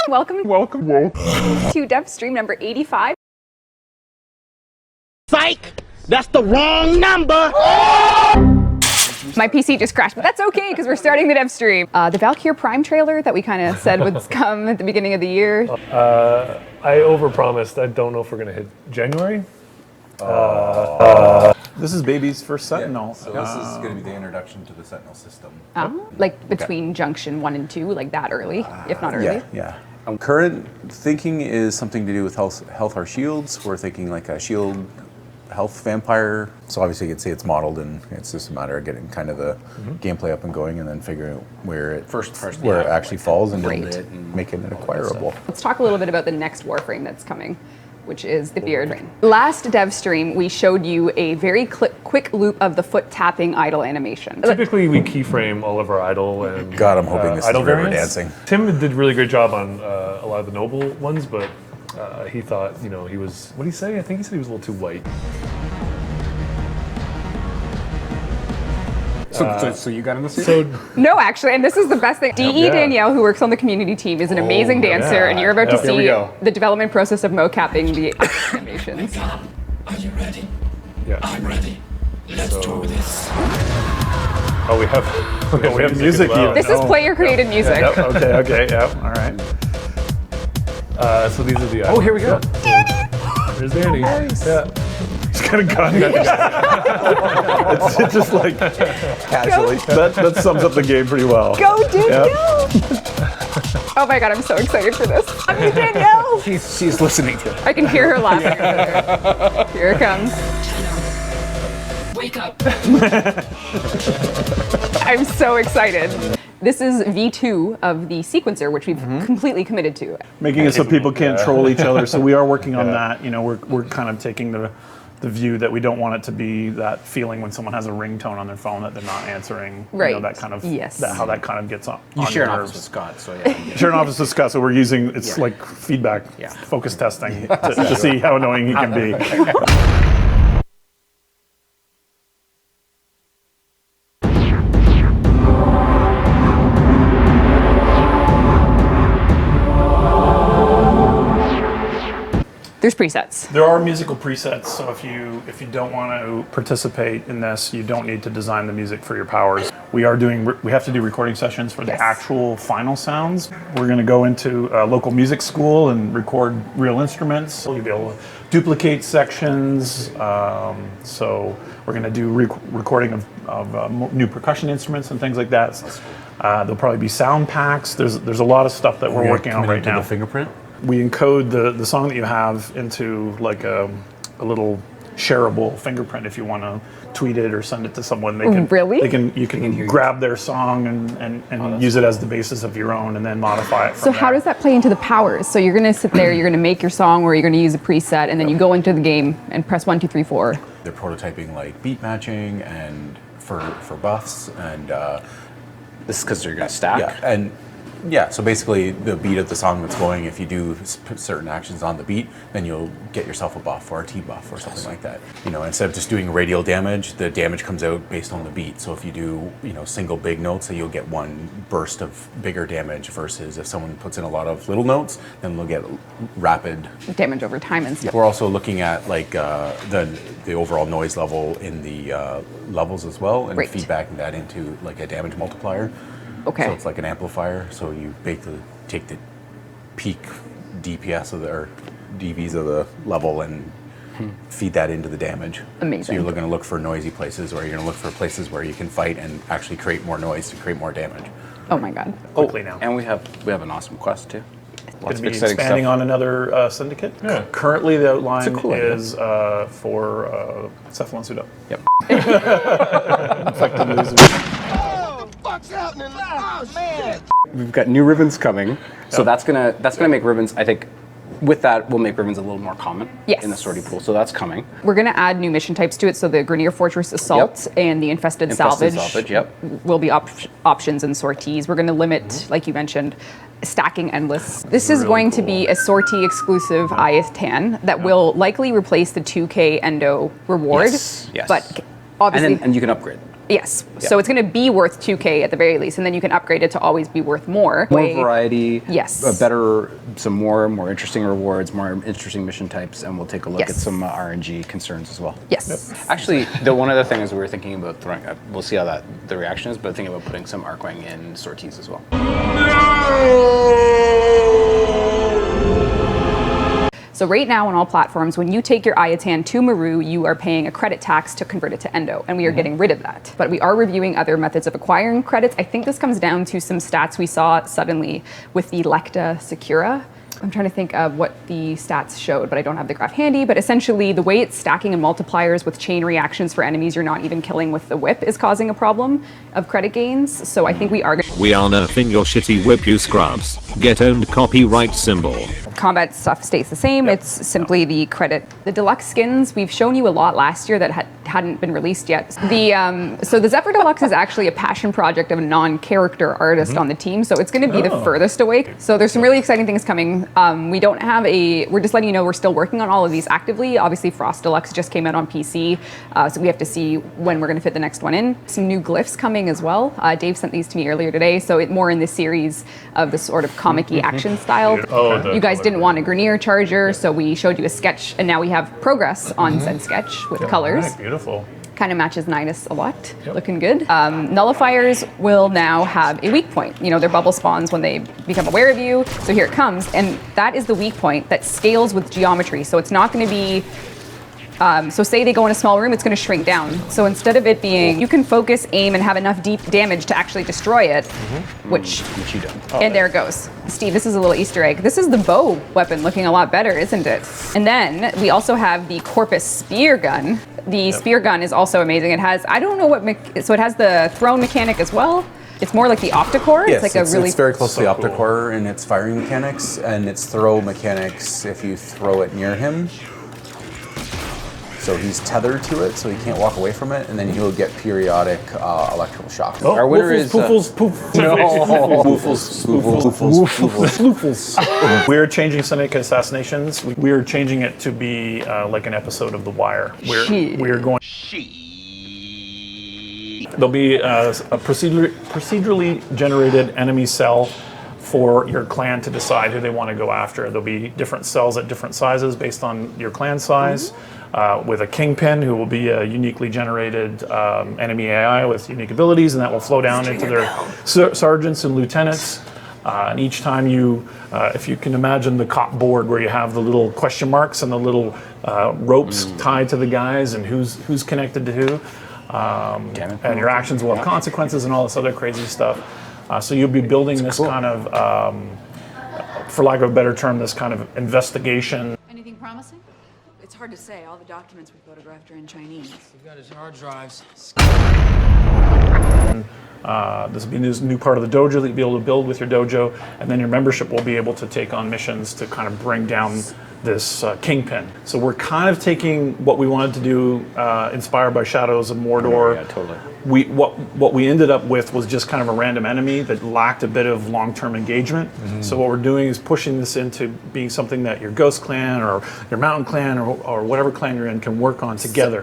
Welcome to Devstream number 85. Psych! That's the wrong number! My PC just crashed, but that's okay because we're starting the Devstream. The Valkir Prime trailer that we kind of said would come at the beginning of the year. I overpromised. I don't know if we're going to hit January. This is Baby's first Sentinel. So this is going to be the introduction to the Sentinel system. Like between Junction 1 and 2, like that early, if not early. Yeah. Current thinking is something to do with health or shields. We're thinking like a shield health vampire. So obviously you can see it's modeled, and it's just a matter of getting kind of the gameplay up and going, and then figuring out where it it actually falls and build it and making it acquirable. Let's talk a little bit about the next Warframe that's coming, which is the Beard. Last Devstream, we showed you a very quick loop of the foot tapping idle animation. Typically, we keyframe all of our idle and God, I'm hoping this is idle river variants. dancing. Tim did a really great job on a lot of the noble ones, but he thought, he was, what did he say? I think he said he was a little too white. So you got in the suit? No, actually, and this is the best thing. DE Danielle, who works on the community team, is an amazing dancer, and you're about to see the development process of mocapping the animations. Are you ready? Yeah. I'm ready. Let's do this. Oh, we have music. This is player-created music. Yep, okay, yeah, all right. So these are the Oh, here we go. There's Danny. Nice. Yeah. He's kind of gun. It's just like casually. That sums up the game pretty well. Go, Danielle! Oh my god, I'm so excited for this. Love you, Danielle! She's listening to it. I can hear her laughing over there. Here it comes. Wake up. I'm so excited. This is V2 of the sequencer, which we've completely committed to. Making it so people can't troll each other. So we are working on that. We're kind of taking the view that we don't want it to be that feeling when someone has a ringtone on their phone that they're not answering. Right. That kind of how that kind of gets on. You on share your an nerves. office with Scott, so yeah. Share an office with Scott, so we're using like feedback, focus testing to see how annoying he can be. There's presets. There are musical presets, so if you don't want to participate in this, you don't need to design the music for your powers. We have to do recording sessions for the actual final sounds. We're going to go into a local music school and record real instruments. You'll be able to duplicate sections. So we're going to do recording of new percussion instruments and things like that. There'll probably be sound packs. There's a lot of stuff that we're working on right now. The fingerprint. We encode the song that you have into like a little shareable fingerprint. If you want to tweet it or send it to someone, they can. Really? You can grab their song and use it as the basis of your own, and then modify it. So how does that play into the powers? So you're going to sit there, you're going to make your song, or you're going to use a preset, and then you go into the game and press 1, 2, 3, 4. They're prototyping like beat matching and for buffs, and This is because they're going to stack? so basically the beat of the song that's going, if you do certain actions on the beat, then you'll get yourself a buff or a T-buff or something like that. Instead of just doing radial damage, the damage comes out based on the beat. So if you do, single big notes, so you'll get one burst of bigger damage, versus if someone puts in a lot of little notes, then they'll get rapid damage over time and stuff. We're also looking at like the overall noise level in the levels as well, and feedbacking that into like a damage multiplier. Okay. So it's like an amplifier. So you take the peak DPS or DVs of the level and feed that into the damage. Amazing. So you're going to look for noisy places, or you're going to look for places where you can fight and actually create more noise to create more damage. Oh my god. Quickly now. And we have an awesome quest too. Lots of exciting expanding stuff on another syndicate. Yeah. Currently, the outline is for Cephalon Suda. Yep. Infected losers. What's happening? Oh, man. We've got new Rivens coming, so that's gonna make Rivens. I think with that, we'll make Rivens a little more common in the sortie pool. So that's coming. We're going to add new mission types to it. So the Grenier Fortress Assault and the Infested Salvage will be options and sorties. We're going to limit, like you mentioned, stacking endless. This is going to be a sortie exclusive IS-10 that will likely replace the 2K Endo reward. Yes. But obviously, and you can upgrade. Yes. So it's going to be worth 2K at the very least, and then you can upgrade it to always be worth more. More variety. Yes. Some more interesting rewards, more interesting mission types, and we'll take a look at some RNG concerns as well. Yes. Actually, the one other thing is we were thinking about throwing up. We'll see how the reaction is, but thinking about putting some Arcwing in sorties as well. So right now on all platforms, when you take your Ayatan to Maru, you are paying a credit tax to convert it to Endo, and we are getting rid of that. But we are reviewing other methods of acquiring credits. I think this comes down to some stats we saw suddenly with the Lecta Secura. I'm trying to think of what the stats showed, but I don't have the graph handy. But essentially, the way it's stacking in multipliers with chain reactions for enemies you're not even killing with the whip is causing a problem of credit gains. So I think we are going to... We are nerfing your shitty whip, you scrubs. Get owned copyright symbol. Combat stuff stays the same. It's simply the credit. The deluxe skins, we've shown you a lot last year that hadn't been released yet. So the Zephyr Deluxe is actually a passion project of a non-character artist on the team, so it's going to be the furthest away. So there's some really exciting things coming. We don't have we're just letting you know we're still working on all of these actively. Obviously Frost Deluxe just came out on PC, so we have to see when we're going to fit the next one in. Some new glyphs coming as well. Dave sent these to me earlier today, so more in the series of the sort of comic-y action style. You guys didn't want a Grenier charger, so we showed you a sketch, and now we have progress on said sketch with colors. Right, beautiful. Kind of matches Nidus a lot. Looking good. Nullifiers will now have a weak point. You know, their bubble spawns when they become aware of you. So here it comes, and that is the weak point that scales with geometry. So it's not going to be. So say they go in a small room, it's going to shrink down. So instead of it being, you can focus, aim, and have enough deep damage to actually destroy it, which you don't. And there it goes. Steve, this is a little Easter egg. This is the bow weapon looking a lot better, isn't it? And then we also have the Corpus Spear Gun. The Spear Gun is also amazing. It has, I don't know what, so it has the thrown mechanic as well. It's more like the Opticore. Yes, it's like it's very close to the Opticore in its firing mechanics and its throw mechanics if you throw it near him. So he's tethered to it, so he can't walk away from it, and then he'll get periodic electrical shocks. Oh, our winner is Poofles, Poofles. We're changing Seneca Assassinations. We're changing it to be like an episode of The Wire. We're going. There'll be a procedurally generated enemy cell for your clan to decide who they want to go after. There'll be different cells at different sizes based on your clan size. With a kingpin who will be a uniquely generated enemy AI with unique abilities, and that will flow down into their sergeants and lieutenants. And each time you, if you can imagine the cop board where you have the little question marks and the little ropes tied to the guys and who's connected to who, and your actions will have consequences and all this other crazy stuff. So you'll be building this kind of, for lack of a better term, this kind of investigation. Anything promising? It's hard to say. All the documents we photographed are in Chinese. We've got his hard drives. This will be this new part of the dojo that you'll be able to build with your dojo, and then your membership will be able to take on missions to kind of bring down this kingpin. So we're kind of taking what we wanted to do, inspired by Shadows of Mordor. Yeah, totally. What we ended up with was just kind of a random enemy that lacked a bit of long-term engagement. So what we're doing is pushing this into being something that your Ghost Clan or your Mountain Clan or whatever clan you're in can work on together.